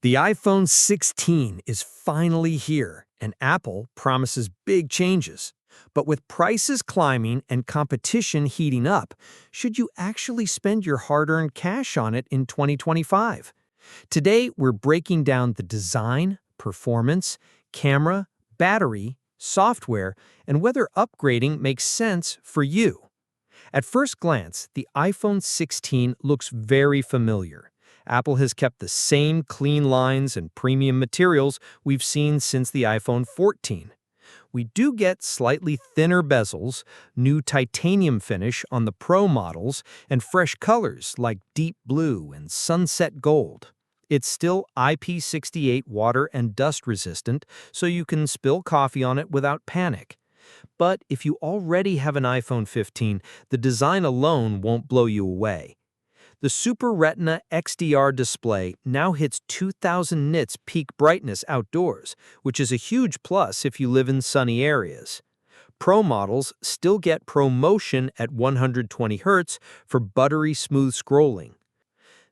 The iPhone 16 is finally here, and Apple promises big changes. But with prices climbing and competition heating up, should you actually spend your hard-earned cash on it in 2025? Today, we're breaking down the design, performance, camera, battery, software, and whether upgrading makes sense for you. At first glance, the iPhone 16 looks very familiar. Apple has kept the same clean lines and premium materials we've seen since the iPhone 14. We do get slightly thinner bezels, new titanium finish on the Pro models, and fresh colors like deep blue and sunset gold. It's still IP68 water and dust resistant, so you can spill coffee on it without panic. But if you already have an iPhone 15, the design alone won't blow you away. The Super Retina XDR display now hits 2000 nits peak brightness outdoors, which is a huge plus if you live in sunny areas. Pro models still get ProMotion at 120 Hz for buttery smooth scrolling.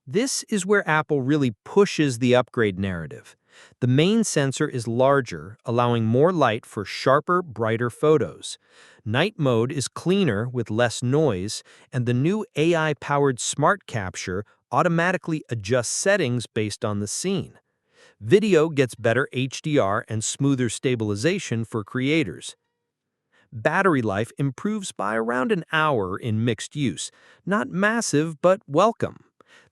This is where Apple really pushes the upgrade narrative. The main sensor is larger, allowing more light for sharper, brighter photos. Night mode is cleaner with less noise, and the new AI-powered Smart Capture automatically adjusts settings based on the scene. Video gets better HDR and smoother stabilization for creators. Battery life improves by around an hour in mixed use. Not massive, but welcome.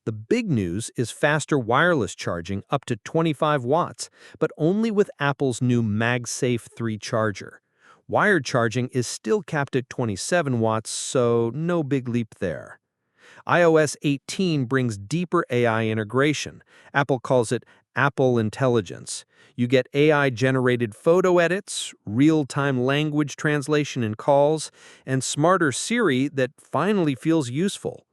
The big news is faster wireless charging up to 25 watts, but only with Apple's new MagSafe 3 charger. Wired charging is still capped at 27 watts, so no big leap there. iOS 18 brings deeper AI integration. Apple calls it Apple Intelligence. You get AI-generated photo edits, real-time language translation in calls, and smarter Siri that finally feels useful.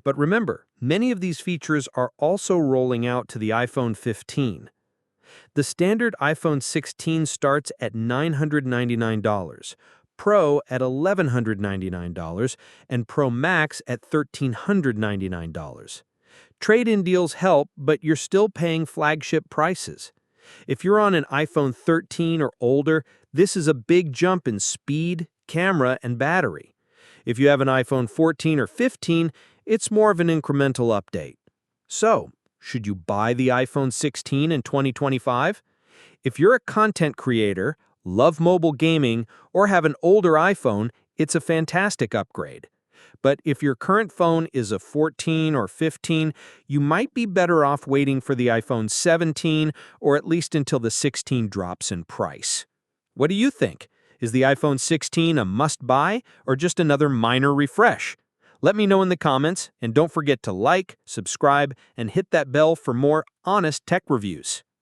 But remember, many of these features are also rolling out to the iPhone 15. The standard iPhone 16 starts at $999, Pro at $1,199, and Pro Max at $1,399. Trade-in deals help, but you're still paying flagship prices. If you're on an iPhone 13 or older, this is a big jump in speed, camera, and battery. If you have an iPhone 14 or 15, it's more of an incremental update. So, should you buy the iPhone 16 in 2025? If you're a content creator, love mobile gaming, or have an older iPhone, it's a fantastic upgrade. But if your current phone is a 14 or 15, you might be better off waiting for the iPhone 17 or at least until the 16 drops in price. What do you think? Is the iPhone 16 a must-buy or just another minor refresh? Let me know in the comments, and don't forget to like, subscribe, and hit that bell for more honest tech reviews.